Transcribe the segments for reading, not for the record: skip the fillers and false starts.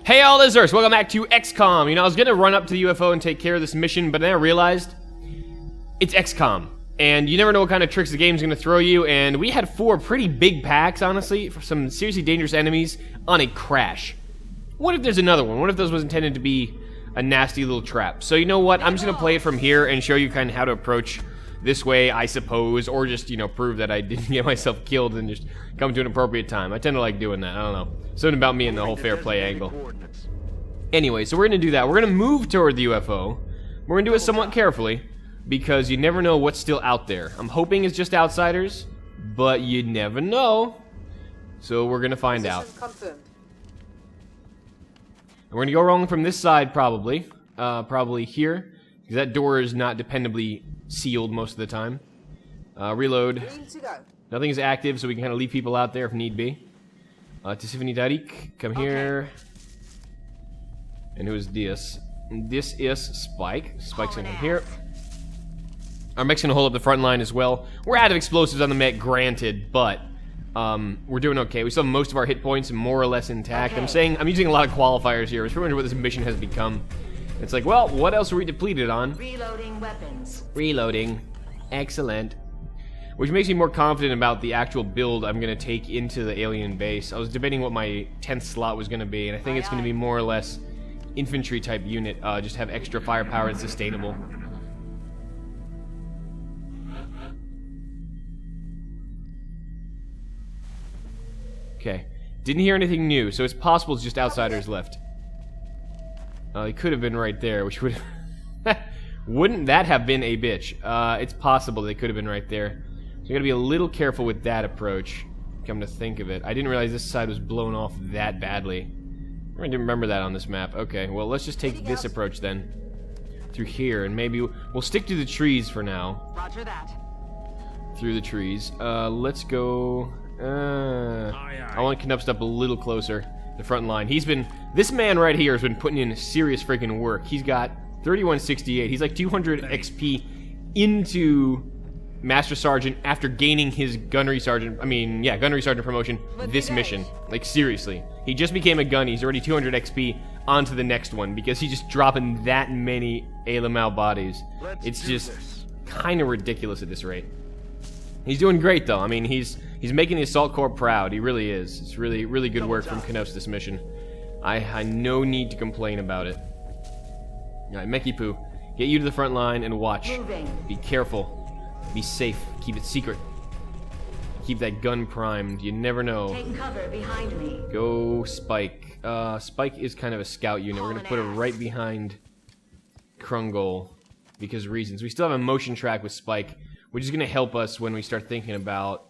Hey all lizards, welcome back to XCOM. You know, I was gonna run up to the UFO and take care of this mission, but then I realized it's XCOM. And you never know what kind of tricks the game's gonna throw you, and we had 4 pretty big packs, honestly, for some seriously dangerous enemies on a crash. What if there's another one? What if this was intended to be a nasty little trap? So you know what, I'm just gonna play it from here and show you kind of how to approach this way, I suppose, or just, you know, prove that I didn't get myself killed and just come to an appropriate time. I tend to like doing that, I don't know. Something about me and the whole fair play angle. Anyway, so we're gonna do that. We're gonna move toward the UFO. We're gonna do it somewhat carefully, because you never know what's still out there. I'm hoping it's just outsiders, but you never know. So we're gonna find out. And we're gonna go wrong from this side, probably. Probably here, because that door is not dependably sealed most of the time. Reload. Nothing is active, so we can kind of leave people out there if need be. Tisifani Tariq, come here. And who is this? This is Spike. Spike's gonna come here. Our mech's gonna hold up the front line as well. We're out of explosives on the mech, granted, but we're doing okay. We still have most of our hit points more or less intact. Okay. I'm using a lot of qualifiers here. It's pretty much what this mission has become. It's like, well, what else are we depleted on? Reloading weapons. Reloading. Excellent. Which makes me more confident about the actual build I'm going to take into the alien base. I was debating what my 10th slot was going to be, and I think it's going to be more or less infantry type unit. Just have extra firepower and sustainable. Okay. Didn't hear anything new, so it's possible it's just outsiders left. They could have been right there, which would... Wouldn't that have been a bitch? It's possible they could have been right there. So you gotta be a little careful with that approach, come to think of it. I didn't realize this side was blown off that badly. I didn't remember that on this map. Okay, well, let's just take this approach then. Through here, and maybe we'll stick to the trees for now. Roger that. Through the trees. Let's go... I want Knups up a little closer. The front line. This man right here has been putting in serious freaking work. He's got 3168. He's like 200 XP into Master Sergeant after gaining his Gunnery Sergeant promotion this mission. Like, seriously. He just became a gunny. He's already 200 XP onto the next one because he's just dropping that many Alamal bodies. It's just kind of ridiculous at this rate. He's doing great, though. I mean, he's making the Assault Corps proud. He really is. It's really, really good work from Knups this mission. I no need to complain about it. Alright, Meki Poo, get you to the front line and watch. Be careful. Be safe. Keep it secret. Keep that gun primed. You never know. Take cover behind me. Go Spike. Spike is kind of a scout unit. We're gonna put her right behind Krungol because reasons. We still have a motion track with Spike, which is gonna help us when we start thinking about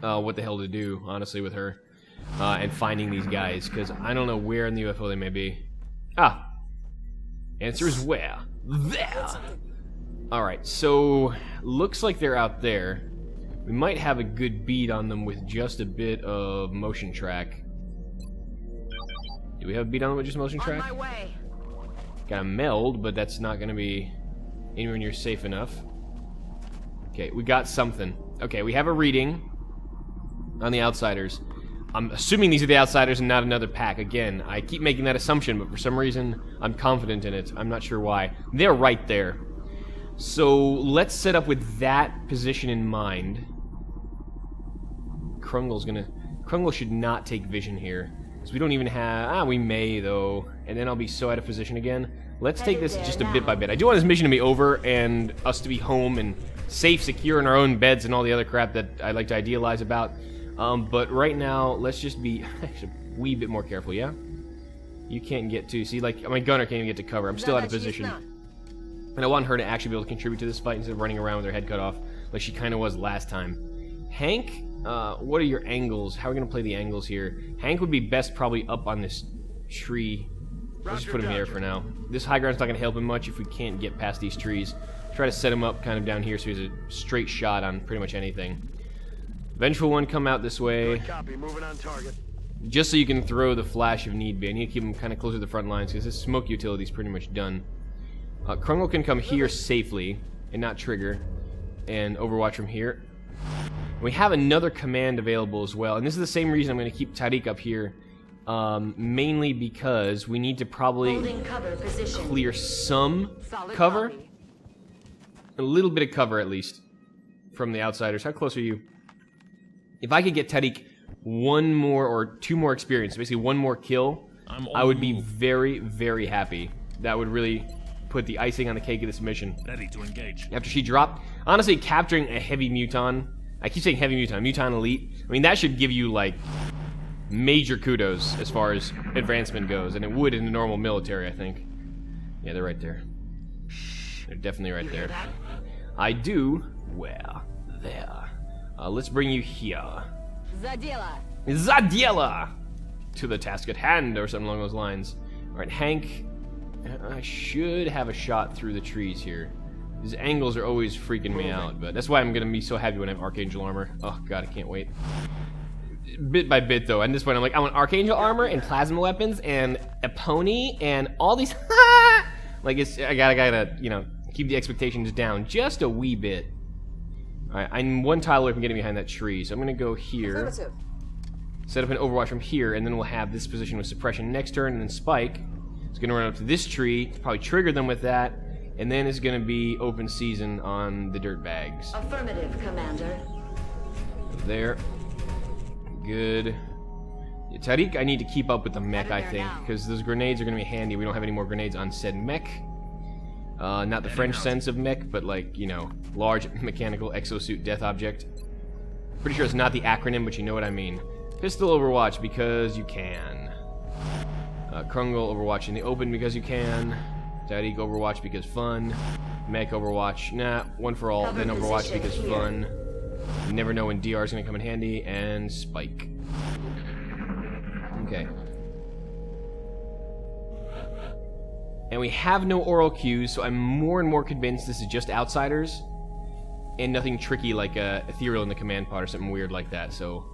what the hell to do, honestly, with her. And finding these guys, because I don't know where in the UFO they may be. Ah! Answer is where? There! Alright, so looks like they're out there. We might have a good beat on them with just a bit of motion track. Do we have a beat on them with just motion track? On my way. Got a meld, but that's not going to be anywhere near safe enough. Okay, we got something. Okay, we have a reading on the outsiders. I'm assuming these are the outsiders and not another pack. Again, I keep making that assumption, but for some reason, I'm confident in it. I'm not sure why. They're right there. So, let's set up with that position in mind. Krungol should not take vision here. So we don't even have... we may, though. And then I'll be so out of position again. Let's take this just a bit by bit. I do want this mission to be over and us to be home and safe, secure in our own beds and all the other crap that I like to idealize about. But right now, let's just be a wee bit more careful, yeah? You can't get to... See, like, my gunner can't even get to cover. I'm still out of position. And I want her to actually be able to contribute to this fight instead of running around with her head cut off like she kind of was last time. Hank, what are your angles? How are we going to play the angles here? Hank would be best probably up on this tree. Let's just put him here for now. This high ground's not going to help him much if we can't get past these trees. Try to set him up kind of down here so he has a straight shot on pretty much anything. Vengeful one, come out this way. Copy, moving on target. Just so you can throw the flash if need be. I need to keep him kind of closer to the front lines because this smoke utility is pretty much done. Krungol can come here safely and not trigger and overwatch from here. We have another command available as well, and this is the same reason I'm going to keep Tariq up here Mainly because we need to probably Holding cover position. clear some Solid cover. copy. A little bit of cover, at least, from the outsiders. How close are you? If I could get Tariq one more or two more experience, basically one more kill, I would be very, very happy. That would really put the icing on the cake of this mission. Ready to engage. After she dropped, honestly, capturing a heavy muton, I keep saying heavy muton elite, I mean, that should give you, like, major kudos as far as advancement goes, and it would in the normal military, I think. Yeah, they're right there. They're definitely right there. I do. Where? There. Let's bring you here. Zadiela! To the task at hand, or something along those lines. Alright, Hank. I should have a shot through the trees here. These angles are always freaking me out, but that's why I'm gonna be so happy when I have Archangel armor. Oh god, I can't wait. Bit by bit, though, at this point I'm like, I want Archangel armor and plasma weapons and a pony and all these. Like, I gotta, you know, keep the expectations down just a wee bit. Alright, I'm one tile away from getting behind that tree, so I'm gonna go here. Set up an overwatch from here, and then we'll have this position with suppression next turn, and then Spike is gonna run up to this tree, probably trigger them with that, and then it's gonna be open season on the dirt bags. Affirmative, Commander. There. Good. Yeah, Tariq, I need to keep up with the mech, I think, because those grenades are gonna be handy. We don't have any more grenades on said mech. Not the French sense of mech, but like, you know, large mechanical exosuit death object. Pretty sure it's not the acronym, but you know what I mean. Pistol Overwatch because you can. Krungle Overwatch in the open because you can. Tariq Overwatch because fun. Mech Overwatch, nah, one for all. Then Overwatch because fun. You never know when DR is going to come in handy. And Spike. Okay. And we have no oral cues, so I'm more and more convinced this is just outsiders. And nothing tricky like ethereal in the command pod or something weird like that. So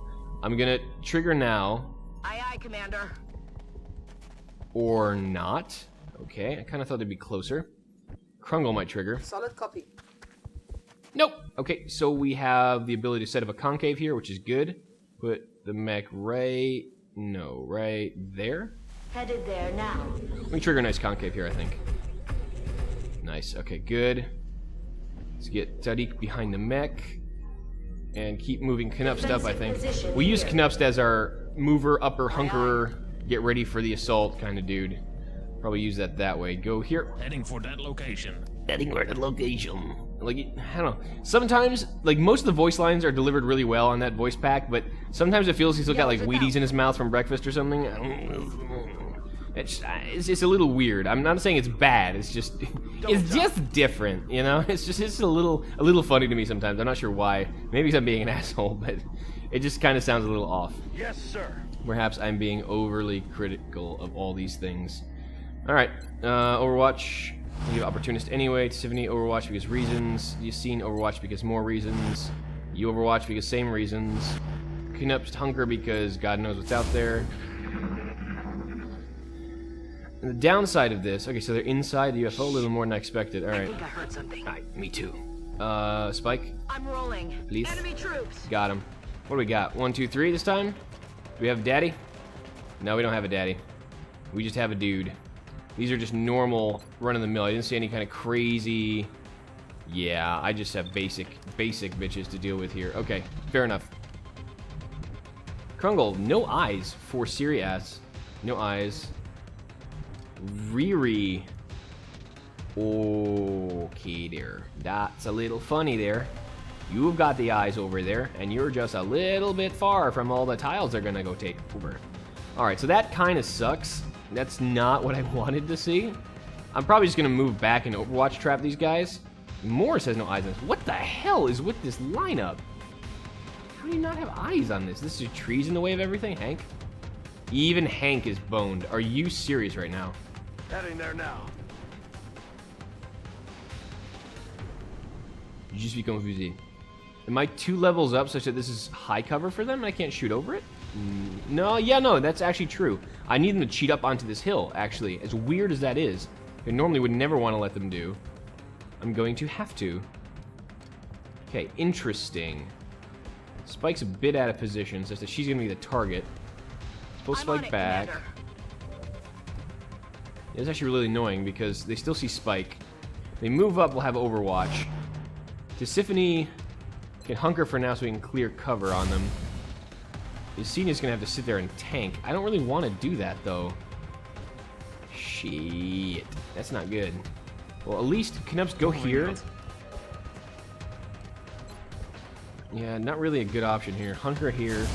I'm going to trigger now. Aye, aye, Commander. Or not. Okay, I kind of thought they'd be closer. Krungle might trigger. Solid copy. Nope. Okay, so we have the ability to set up a concave here, which is good. Put the mech right there. Headed there now. We can trigger a nice concave here, I think. Nice. Okay, good. Let's get Tariq behind the mech. And keep moving Knupst up, I think. We use Knupst as our mover, upper, hunkerer, get ready for the assault kind of dude. Probably use that way. Go here. Heading for that location. Heading for that location. Like, I don't know. Sometimes, like, most of the voice lines are delivered really well on that voice pack, but sometimes it feels he's still got, like, Wheaties in his mouth from breakfast or something. It's just a little weird. I'm not saying it's bad. It's just different, you know. It's just a little funny to me sometimes. I'm not sure why. Maybe I'm being an asshole, but it just kind of sounds a little off. Yes, sir. Perhaps I'm being overly critical of all these things. All right, Overwatch. You Opportunist anyway. Tiffany Overwatch because reasons. Yassine Overwatch because more reasons. You Overwatch because same reasons. Knupst Hunker because God knows what's out there. And the downside of this, okay, so they're inside the UFO a little more than I expected. All right. I think I heard something. All right, me too. Spike. I'm rolling. Please. Enemy troops. Got him. What do we got? 1, 2, 3 this time? Do we have a daddy? No, we don't have a daddy. We just have a dude. These are just normal, run-of-the-mill. I didn't see any kind of crazy... Yeah, I just have basic bitches to deal with here. Okay, fair enough. Krungle, no eyes for Sirius. No eyes. Riri. Okay there. That's a little funny there. You've got the eyes over there, and you're just a little bit far from all the tiles they're gonna go take over. Alright, so that kind of sucks. That's not what I wanted to see. I'm probably just gonna move back and Overwatch trap these guys. Morris has no eyes on this. What the hell is with this lineup? How do you not have eyes on this? This is trees in the way of everything, Hank? Even Hank is boned. Are you serious right now? Heading there now. Je suis confusé. Am I 2 levels up such that this is high cover for them and I can't shoot over it? No, that's actually true. I need them to cheat up onto this hill, actually. As weird as that is. I normally would never want to let them do. I'm going to have to. Okay, interesting. Spike's a bit out of position, such that she's going to be the target. Pull I'm on Spike it, back. Commander. It's actually really annoying because they still see Spike. They move up, we'll have Overwatch. Tisiphone can hunker for now so we can clear cover on them. Yesenia's gonna have to sit there and tank. I don't really want to do that though. Shit. That's not good. Well, at least Knups go here. Yeah, not really a good option here. Hunker here.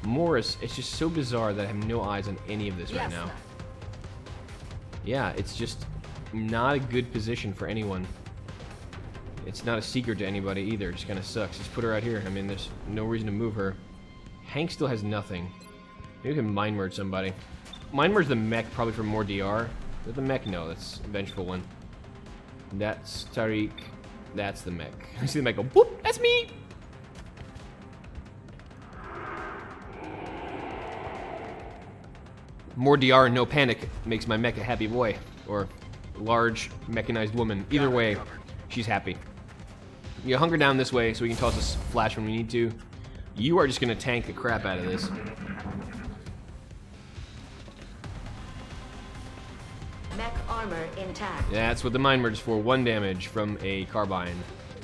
Morris, it's just so bizarre that I have no eyes on any of this right now. Yeah, it's just not a good position for anyone. It's not a secret to anybody either. It just kind of sucks. Just put her out here. I mean, there's no reason to move her. Hank still has nothing. Maybe we can mind merge somebody. Mind merge the mech probably for more DR. Is that the mech? No, that's a vengeful one. That's Tariq. That's the mech. I see the mech go, boop, that's me! More DR and no panic makes my mech a happy boy. Or large mechanized woman. Either way, she's happy. You hunker down this way so we can toss this flash when we need to. You are just going to tank the crap out of this. Mech armor intact. That's what the mind merge is for. 1 damage from a carbine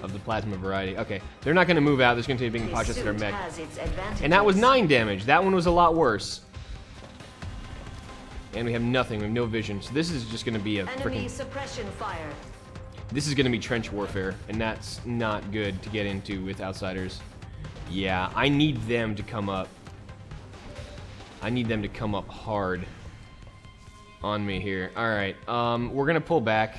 of the plasma variety. Okay, they're not going to move out. They're just going to take a big pot shots at our mech. And that was 9 damage. That one was a lot worse. And we have nothing. We have no vision. So this is just going to be a freaking... suppression fire. This is going to be trench warfare, and that's not good to get into with outsiders. Yeah, I need them to come up. I need them to come up hard on me here. Alright, we're going to pull back.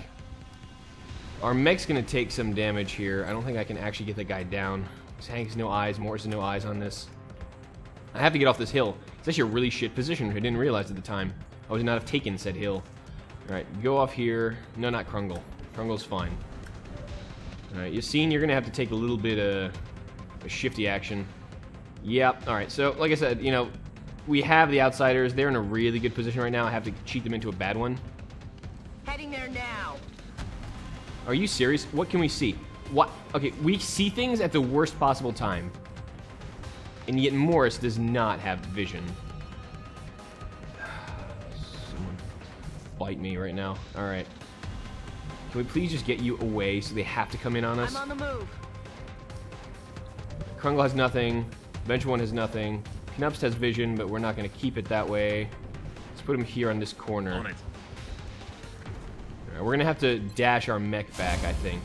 Our mech's going to take some damage here. I don't think I can actually get the guy down. Hank's no eyes, Morris no eyes on this. I have to get off this hill. It's actually a really shit position, which I didn't realize at the time. I would not have taken said hill. Alright, go off here. No, not Krungle. Krungle's fine. Alright, Yassine, you're going to have to take a little bit of a shifty action. Yep, alright, so like I said, you know, we have the outsiders. They're in a really good position right now. I have to cheat them into a bad one. Heading there now. Are you serious? What can we see? What? Okay, we see things at the worst possible time. And yet Morris does not have vision. Someone bite me right now. Alright. Can we please just get you away so they have to come in on us? I'm on the move. Krungle has nothing. Bench 1 has nothing. Knups has vision, but we're not going to keep it that way. Let's put him here on this corner. On it. Alright, we're going to have to dash our mech back, I think.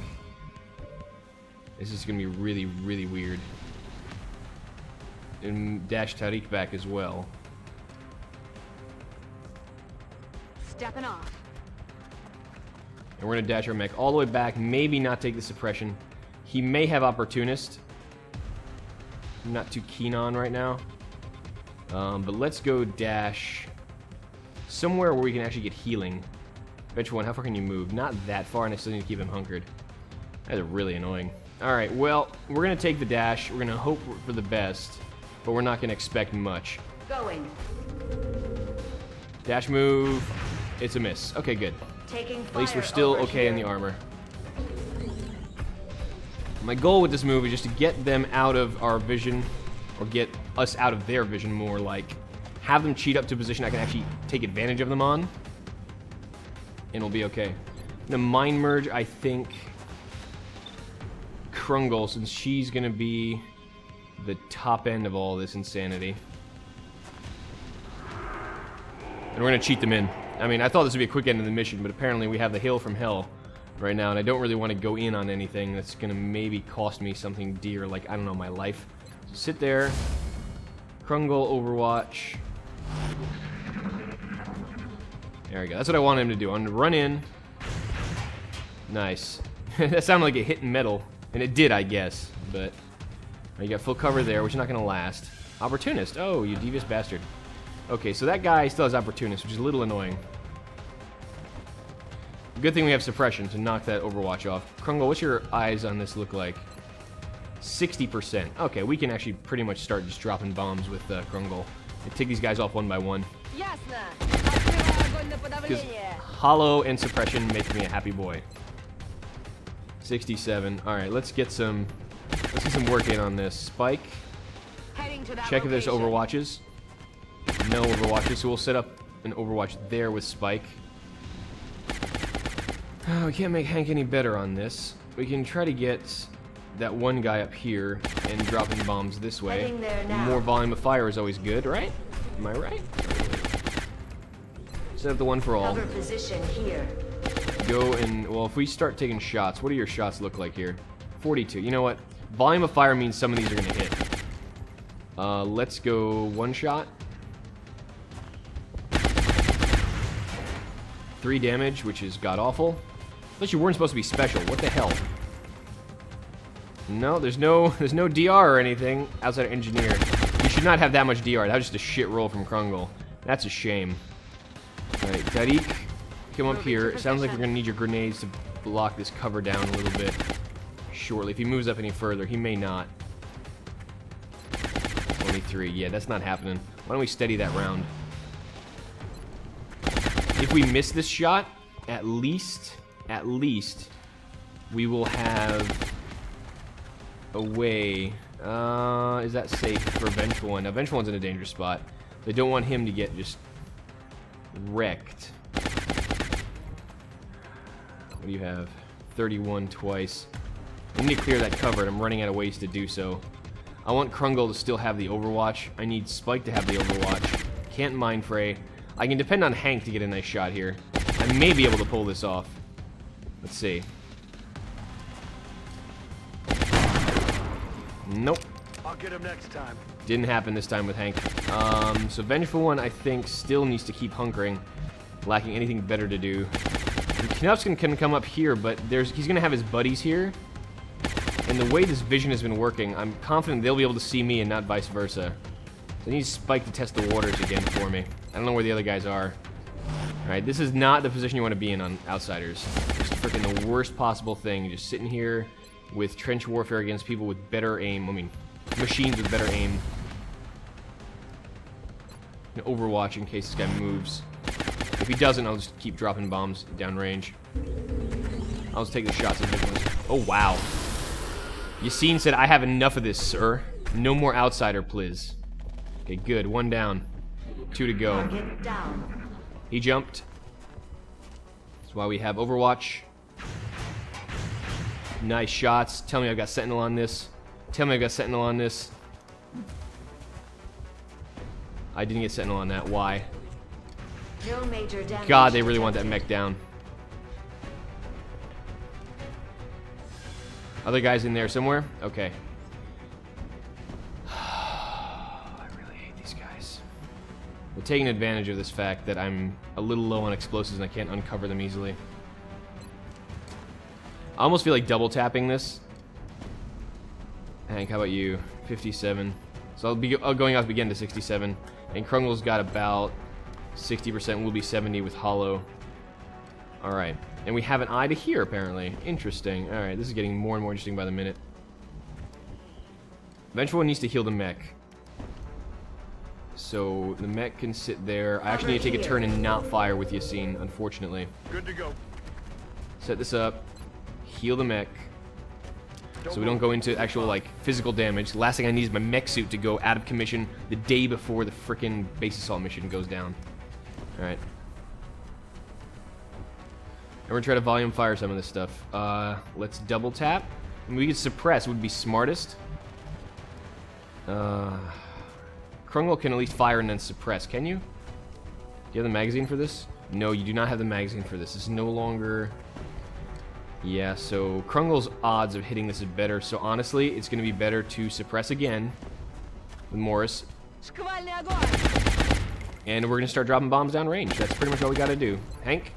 This is going to be really, really weird. And dash Tariq back as well. Stepping off. And we're going to dash our mech all the way back. Maybe not take the suppression. He may have Opportunist. I'm not too keen on right now. But let's go dash somewhere where we can actually get healing. Bench 1, how far can you move? Not that far, and I still need to keep him hunkered. That's really annoying. Alright, well, we're going to take the dash. We're going to hope for the best. But we're not going to expect much. Going. Dash move. It's a miss. Okay, good. Taking At least we're fire still over okay in the here. armor. My goal with this move is just to get them out of our vision, or get us out of their vision more, like have them cheat up to a position I can actually take advantage of them on, and we'll be okay. The mind merge, I think Krungle, since she's gonna be the top end of all this insanity. And we're gonna cheat them in. I mean, I thought this would be a quick end of the mission, but apparently we have the hill from hell right now, and I don't really want to go in on anything that's gonna maybe cost me something dear, like, I don't know, my life. So sit there. Krungle, Overwatch. There we go. That's what I wanted him to do. I'm gonna run in. Nice. That sounded like it hit metal, and it did, I guess, but you got full cover there, which is not gonna last. Opportunist. Oh, you devious bastard. Okay, so that guy still has Opportunist, which is a little annoying. Good thing we have suppression to knock that Overwatch off. Krungle, what's your eyes on this look like? 60%. Okay, we can actually pretty much start just dropping bombs with Krungle and take these guys off one by one. Because hollow and suppression make me a happy boy. 67. All right, let's get some work in on this. Spike. Heading to that Check if there's location. Overwatches. No overwatches, so we'll set up an overwatch there with Spike. Oh, we can't make Hank any better on this. We can try to get that one guy up here and dropping bombs this way. Heading there now. More volume of fire is always good, right? Am I right? Set up the one for all. Cover position here. Go and, well, if we start taking shots, what do your shots look like here? 42. You know what? Volume of fire means some of these are going to hit. Let's go one shot. 3 damage, which is god-awful. But you weren't supposed to be special. What the hell? No, there's no DR or anything outside of engineer. You should not have that much DR. That was just a shit roll from Krungle. That's a shame. Alright, Tariq, come up here. It sounds like we're gonna need your grenades to block this cover down a little bit shortly. If he moves up any further, he may not. 23, yeah, that's not happening. Why don't we steady that round? If we miss this shot, at least, we will have a way. Is that safe for Vengeful One? Now, Vengeful One's in a dangerous spot. They don't want him to get just wrecked. What do you have? 31 twice. I need to clear that cover, and I'm running out of ways to do so. I want Krungle to still have the Overwatch. I need Spike to have the Overwatch. Can't Mind Fray. I can depend on Hank to get a nice shot here. I may be able to pull this off. Let's see. Nope. I'll get him next time. Didn't happen this time with Hank. So Vengeful One, I think, still needs to keep hunkering. Lacking anything better to do. Knupskin can come up here, but he's going to have his buddies here. And the way this vision has been working, I'm confident they'll be able to see me and not vice versa. So I need Spike to test the waters again for me. I don't know where the other guys are. Alright, this is not the position you want to be in on Outsiders. Just freaking the worst possible thing. Just sitting here with trench warfare against people with better aim. I mean, machines with better aim. Overwatch in case this guy moves. If he doesn't, I'll just keep dropping bombs downrange. I'll just take the shots at victims. Oh, wow. Yassine said, I have enough of this, sir. No more Outsider, please. Okay, good. 1 down. 2 to go. Target down. He jumped. That's why we have Overwatch. Nice shots. Tell me I've got Sentinel on this. Tell me I've got Sentinel on this. I didn't get Sentinel on that. Why? No major damage. God, they really want that mech down. Other guys in there somewhere? Okay. I really hate these guys. They're taking advantage of this fact that I'm a little low on explosives and I can't uncover them easily. I almost feel like double tapping this. Hank, how about you? 57. So I'll be going off again to 67. And Krungle's got about 60%. We'll be 70 with Hollow. Alright. And we have an eye to here, apparently. Interesting. Alright, this is getting more and more interesting by the minute. Vengeful One needs to heal the mech. So the mech can sit there. I actually need to take a turn and not fire with Yassine, unfortunately. Good to go. Set this up. Heal the mech. So we don't go into actual, like, physical damage. The last thing I need is my mech suit to go out of commission the day before the frickin' base assault mission goes down. Alright. And we're gonna try to volume fire some of this stuff. Let's double tap. I mean, we could suppress, would be smartest. Krungle can at least fire and then suppress, can you? Do you have the magazine for this? No, you do not have the magazine for this. This is no longer... Yeah, so Krungle's odds of hitting this is better. So honestly, it's going to be better to suppress again with Morris. And we're going to start dropping bombs down range. That's pretty much all we got to do. Hank?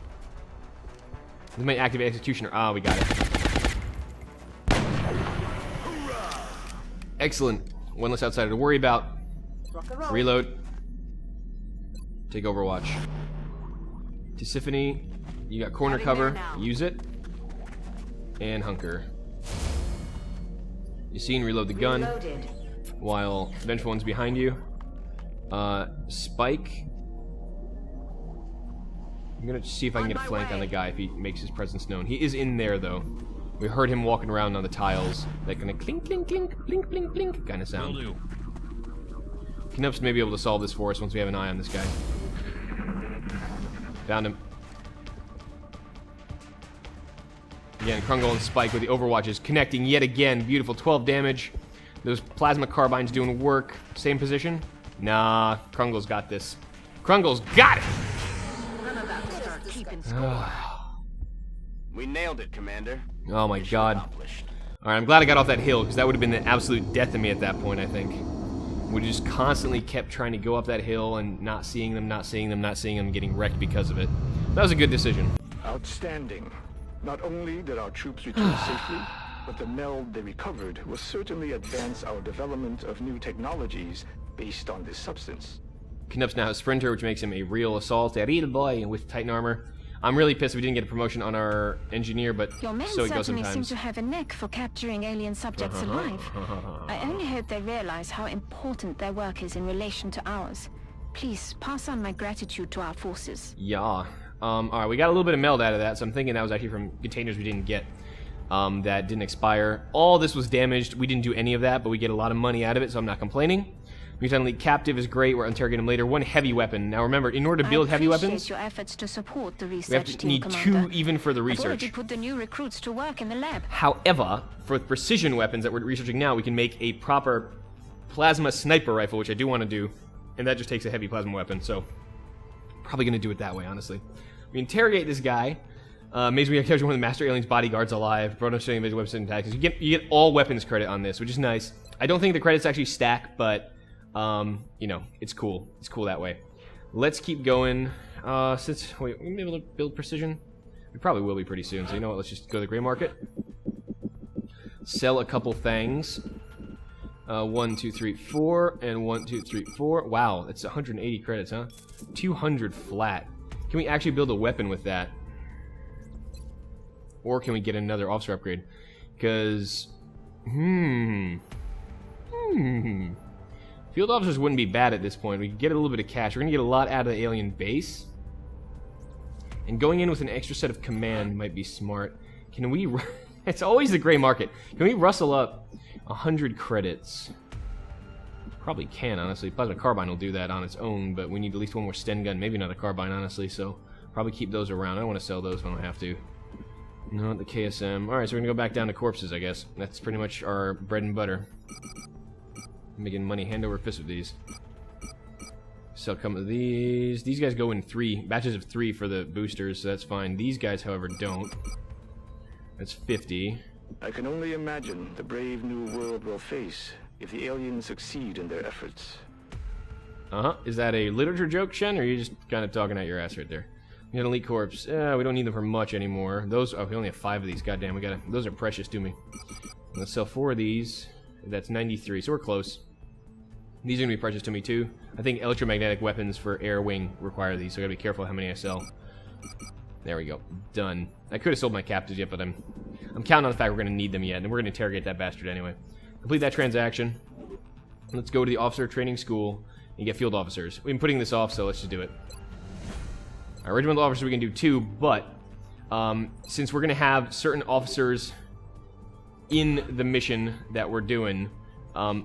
This might activate Executioner. Ah, we got it. Excellent. One less outsider to worry about. Reload. Take Overwatch. Tisiphone, you got corner cover. Use it. And hunker. Yassine, reload the gun. Reloaded. While Vengeful One's behind you. Spike. I'm gonna see if I can get a flank on the guy if he makes his presence known. He is in there though. We heard him walking around on the tiles. That kind of clink, clink, clink, blink, blink, blink kind of sound. Knups may be able to solve this for us once we have an eye on this guy. Found him. Again, Krungle and Spike with the overwatches connecting yet again. Beautiful 12 damage. Those plasma carbines doing work. Same position? Nah, Krungle's got this. Krungle's got it! I'm about to start keeping score. We nailed it, Commander. Oh my god. Accomplished. Alright, I'm glad I got off that hill, because that would have been the absolute death of me at that point, I think. We just constantly kept trying to go up that hill and not seeing them, getting wrecked because of it. That was a good decision. Outstanding. Not only did our troops return safely, but the meld they recovered will certainly advance our development of new technologies based on this substance. Knups now has Sprinter, which makes him a real assault, a real boy with Titan armor. I'm really pissed we didn't get a promotion on our engineer, but Your men so it goes certainly sometimes. seem to have a knack for capturing alien subjects alive. I only hope they realize how important their work is in relation to ours. Please pass on my gratitude to our forces. Yeah. Alright, we got a little bit of meld out of that, so I'm thinking that was actually from containers we didn't get. That didn't expire. All this was damaged. We didn't do any of that, but we get a lot of money out of it, so I'm not complaining. Mutant Elite Captive is great. We'll interrogate him later. One heavy weapon. Now remember, in order to build heavy weapons, Your efforts to support the we research have to team, need Commander. 2 even for the I've already research. put the new recruits to work in the lab. However, for the precision weapons that we're researching now, we can make a proper plasma sniper rifle, which I do want to do, and that just takes a heavy plasma weapon, so probably going to do it that way, honestly. We interrogate this guy. Maybe we capture one of the Master Alien's bodyguards alive. Brought up showing major weapons and tactics. You get all weapons credit on this, which is nice. I don't think the credits actually stack, but you know, it's cool. It's cool that way. Let's keep going. Wait, will we be able to build precision? We probably will be pretty soon. So you know what? Let's just go to the gray market. Sell a couple things. 1, 2, 3, 4, and 1, 2, 3, 4. Wow, that's 180 credits, huh? 200 flat. Can we actually build a weapon with that? Or can we get another officer upgrade? Because, field officers wouldn't be bad at this point. We could get a little bit of cash. We're going to get a lot out of the alien base. And going in with an extra set of command might be smart. Can we... It's always the gray market. Can we rustle up 100 credits? Probably can, honestly. Plasma carbine will do that on its own, but we need at least one more Sten gun. Maybe not a carbine, honestly, so probably keep those around. I don't want to sell those if I don't have to. Not the KSM. Alright, so we're going to go back down to corpses, I guess. That's pretty much our bread and butter. Making money hand over fist with these. Sell a couple of these. These guys go in 3 batches of 3 for the boosters, so that's fine. These guys, however, don't. That's 50. I can only imagine the brave new world will face if the aliens succeed in their efforts. Is that a literature joke, Shen, or are you just kind of talking out your ass right there? We got an elite corpse. We don't need them for much anymore. Those, oh, we only have 5 of these. Goddamn, those are precious to me. Let's sell 4 of these. That's 93, so we're close. These are gonna be precious to me too. I think electromagnetic weapons for air wing require these, so I gotta be careful how many I sell. There we go. Done. I could have sold my captives yet, but I'm counting on the fact we're gonna need them yet, and we're gonna interrogate that bastard anyway. Complete that transaction. Let's go to the officer training school and get field officers. We've been putting this off, so let's just do it. Our regimental officers we can do too, but since we're gonna have certain officers in the mission that we're doing,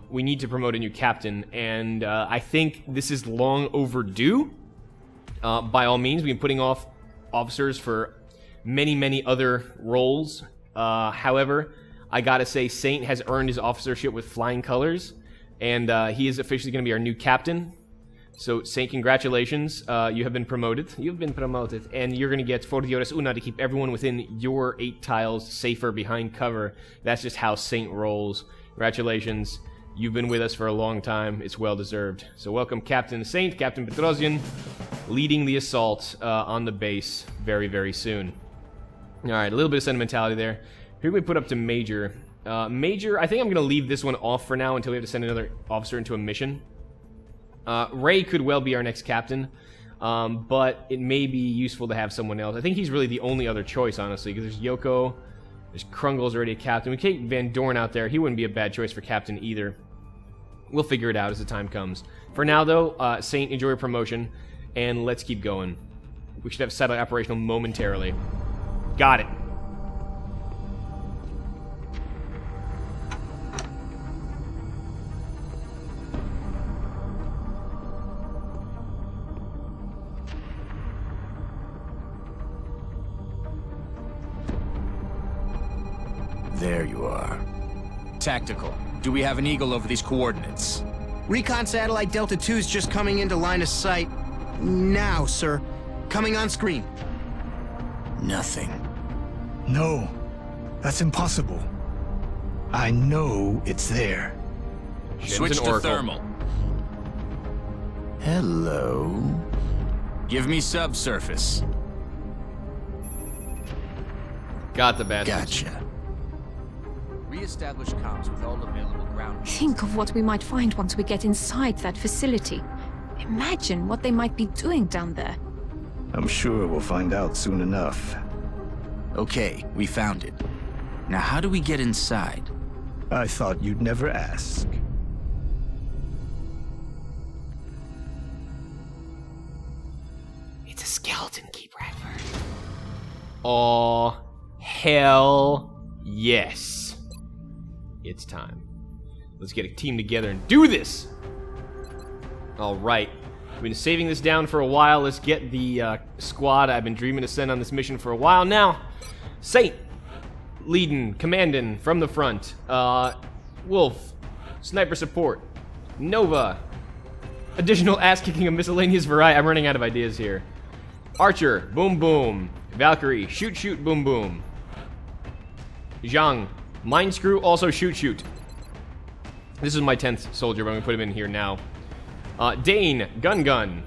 we need to promote a new captain, and I think this is long overdue. By all means, we've been putting off officers for many other roles. However, I gotta say, Saint has earned his officership with flying colors, and he is officially going to be our new captain. So, Saint, congratulations. You have been promoted. You've been promoted, and you're going to get 40 horas una to keep everyone within your 8 tiles safer behind cover. That's just how Saint rolls. Congratulations. You've been with us for a long time. It's well-deserved. So welcome Captain Saint, Captain Petrosian, leading the assault on the base very soon. Alright, a little bit of sentimentality there. Who can we put up to Major? Major, I think I'm going to leave this one off for now until we have to send another officer into a mission. Ray could well be our next captain, but it may be useful to have someone else. I think he's really the only other choice, honestly, because there's Yoko... There's Krungle's already a captain. We keep Van Dorn out there. He wouldn't be a bad choice for captain either. We'll figure it out as the time comes. For now, though, Saint, enjoy your promotion, and let's keep going. We should have satellite operational momentarily. Got it. There you are. Tactical. Do we have an eagle over these coordinates? Recon satellite Delta 2 is just coming into line of sight. Now, sir. Coming on screen. Nothing. No, that's impossible. I know it's there. Switch to thermal. Hello. Give me subsurface. Got the bastards. Gotcha. Re-establish comms with all available ground. Think of what we might find once we get inside that facility. Imagine what they might be doing down there. I'm sure we'll find out soon enough. Okay, we found it. Now how do we get inside? I thought you'd never ask. It's a skeleton key, Bradford. Oh, hell yes. It's time. Let's get a team together and do this! Alright. We've been saving this down for a while. Let's get the squad I've been dreaming to send on this mission for a while now. Saint, leading, commanding from the front. Wolf, sniper support. Nova, additional ass-kicking of miscellaneous variety. I'm running out of ideas here. Archer, boom boom. Valkyrie, shoot shoot boom boom. Zhang, mind screw, also shoot shoot. This is my 10th soldier, but I'm gonna put him in here now. Dane, gun gun.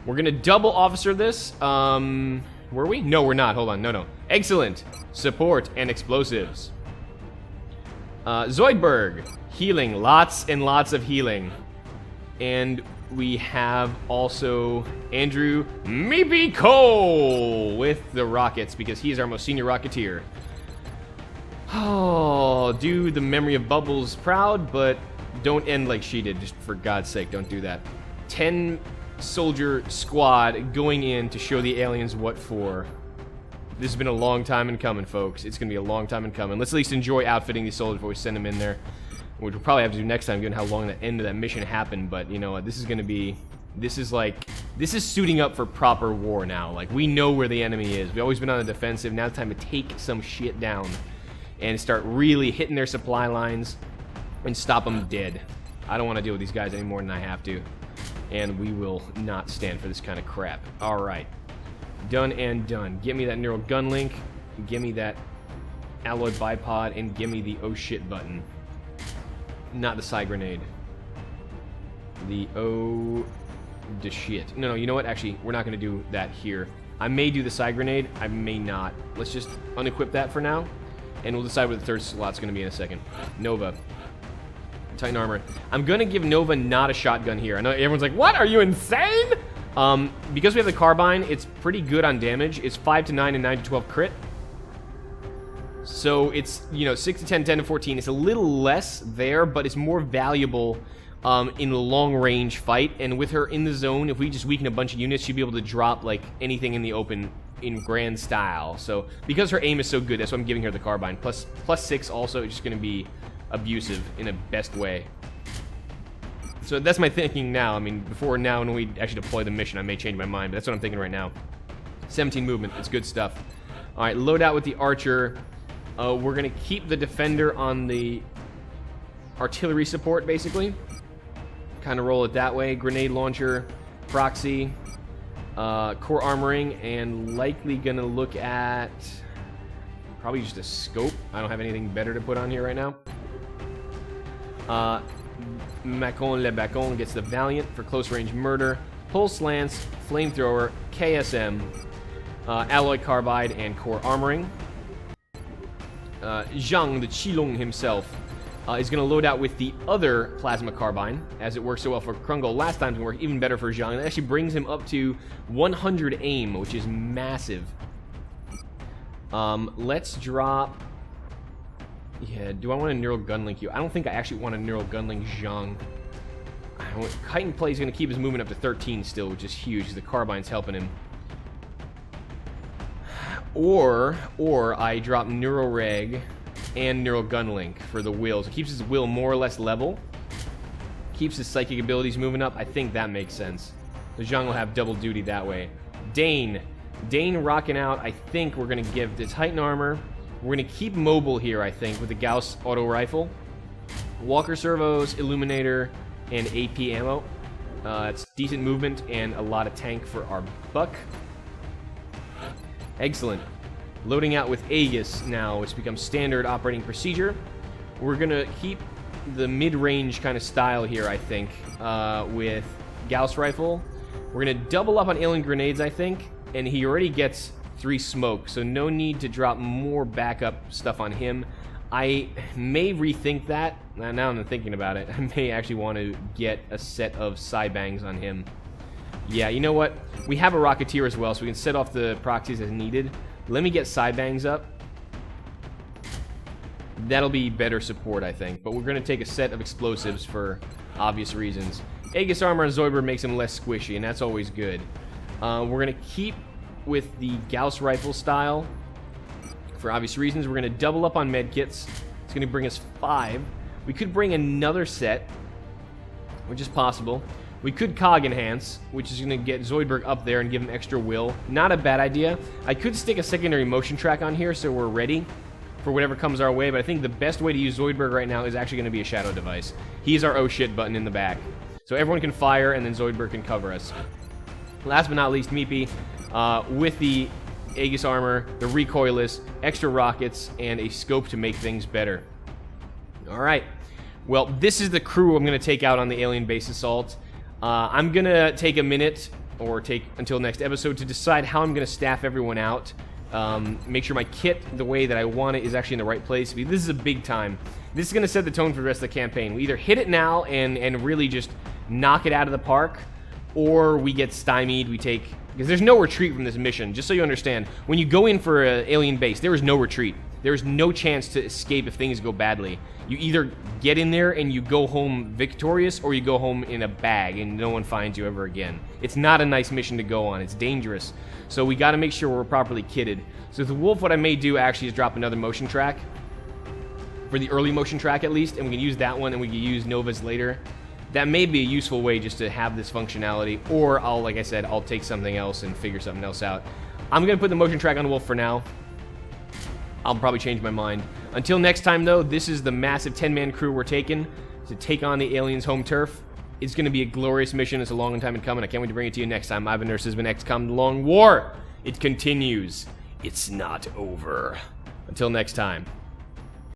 We're gonna double officer this. Were we? No, we're not. Hold on. No. Excellent. Support and explosives. Zoidberg, healing. Lots and lots of healing. And we have also Andrew Meepy Cole with the rockets because he's our most senior rocketeer. Oh, do the memory of Bubbles proud, but don't end like she did. Just for God's sake, don't do that. 10 soldier squad going in to show the aliens what for. This has been a long time in coming, folks. It's going to be a long time in coming. Let's at least enjoy outfitting these soldiers before we send them in there. Which we'll probably have to do next time, given how long the end of that mission happened. But, you know what, this is going to be... This is suiting up for proper war now. Like, we know where the enemy is. We've always been on the defensive. Now it's time to take some shit down. And start really hitting their supply lines. And stop them dead. I don't want to deal with these guys any more than I have to. And we will not stand for this kind of crap. Alright. Done and done. Give me that neural gun link. Give me that alloy bipod. And give me the oh shit button. Not the side grenade. The oh the shit. No, you know what? Actually, we're not going to do that here. I may do the side grenade. I may not. Let's just unequip that for now. And we'll decide what the third slot's going to be in a second. Nova. Titan armor. I'm going to give Nova not a shotgun here. I know everyone's like, what? Are you insane? Because we have the carbine, it's pretty good on damage. It's 5 to 9 and 9 to 12 crit. So it's, 6 to 10, 10 to 14. It's a little less there, but it's more valuable in a long-range fight. And with her in the zone, if we just weaken a bunch of units, she'd be able to drop, like, anything in the open in grand style. So because her aim is so good, that's why I'm giving her the carbine. Plus 6 also is just going to be abusive in a best way. So that's my thinking now. I mean, before now, when we actually deploy the mission, I may change my mind, but that's what I'm thinking right now. 17 movement. It's good stuff. All right, load out with the archer. We're going to keep the defender on the artillery support, basically. Kind of roll it that way. Grenade launcher, proxy, core armoring, and likely going to look at probably just a scope. I don't have anything better to put on here right now. Macon Le Bacon gets the Valiant for close range murder. Pulse Lance, Flamethrower, KSM, Alloy Carbide, and Core Armoring. Zhang, the Qilong himself, is going to load out with the other Plasma Carbine, as it worked so well for Krungle last time. It worked even better for Zhang. It actually brings him up to 100 aim, which is massive. Let's drop... Yeah, do I want to neural gunlink you? I don't think I actually want to neural gunlink Zhang. Heightened play is going to keep his movement up to 13 still, which is huge, because the carbine's helping him. Or I drop neural reg and neural gunlink for the will. So it keeps his will more or less level. Keeps his psychic abilities moving up. I think that makes sense. So Zhang will have double duty that way. Dane rocking out. I think we're going to give the Titan armor. We're going to keep mobile here, I think, with the Gauss auto rifle. Walker servos, illuminator, and AP ammo. It's decent movement and a lot of tank for our buck. Excellent. Loading out with Aegis now, which becomes standard operating procedure. We're going to keep the mid-range kind of style here, I think, with Gauss rifle. We're going to double up on alien grenades, I think, and he already gets 3 smoke, so no need to drop more backup stuff on him. I may rethink that. Now I'm thinking about it. I may actually want to get a set of Cybangs on him. Yeah, you know what? We have a Rocketeer as well, so we can set off the proxies as needed. Let me get Cybangs up. That'll be better support, I think. But we're going to take a set of explosives for obvious reasons. Aegis armor on Zoidberg makes him less squishy, and that's always good. We're going to keep with the Gauss rifle style. For obvious reasons, we're going to double up on medkits. It's going to bring us 5. We could bring another set, which is possible. We could Cog Enhance, which is going to get Zoidberg up there and give him extra will. Not a bad idea. I could stick a secondary motion track on here so we're ready for whatever comes our way, but I think the best way to use Zoidberg right now is actually going to be a shadow device. He's our oh shit button in the back. So everyone can fire, and then Zoidberg can cover us. Last but not least, Meepy, with the Aegis armor, the recoilless, extra rockets, and a scope to make things better. Alright. Well, this is the crew I'm going to take out on the alien base assault. I'm going to take a minute, or take until next episode, to decide how I'm going to staff everyone out. Make sure my kit, the way that I want it, is actually in the right place. This is a big time. This is going to set the tone for the rest of the campaign. We either hit it now and really just knock it out of the park, or we get stymied, we take... Because there's no retreat from this mission, just so you understand. When you go in for an alien base, there is no retreat. There is no chance to escape if things go badly. You either get in there and you go home victorious, or you go home in a bag and no one finds you ever again. It's not a nice mission to go on. It's dangerous. So we got to make sure we're properly kitted. So the Wolf, what I may do actually is drop another motion track. For the early motion track at least, and we can use that one and we can use Novas later. That may be a useful way just to have this functionality, or I'll, like I said, I'll take something else and figure something else out. I'm going to put the motion track on the Wolf for now. I'll probably change my mind. Until next time, though, this is the massive 10-man crew we're taking to take on the aliens' home turf. It's going to be a glorious mission. It's a long time in coming. I can't wait to bring it to you next time. I've been Nurse. This has been XCOM The Long War. It continues. It's not over. Until next time.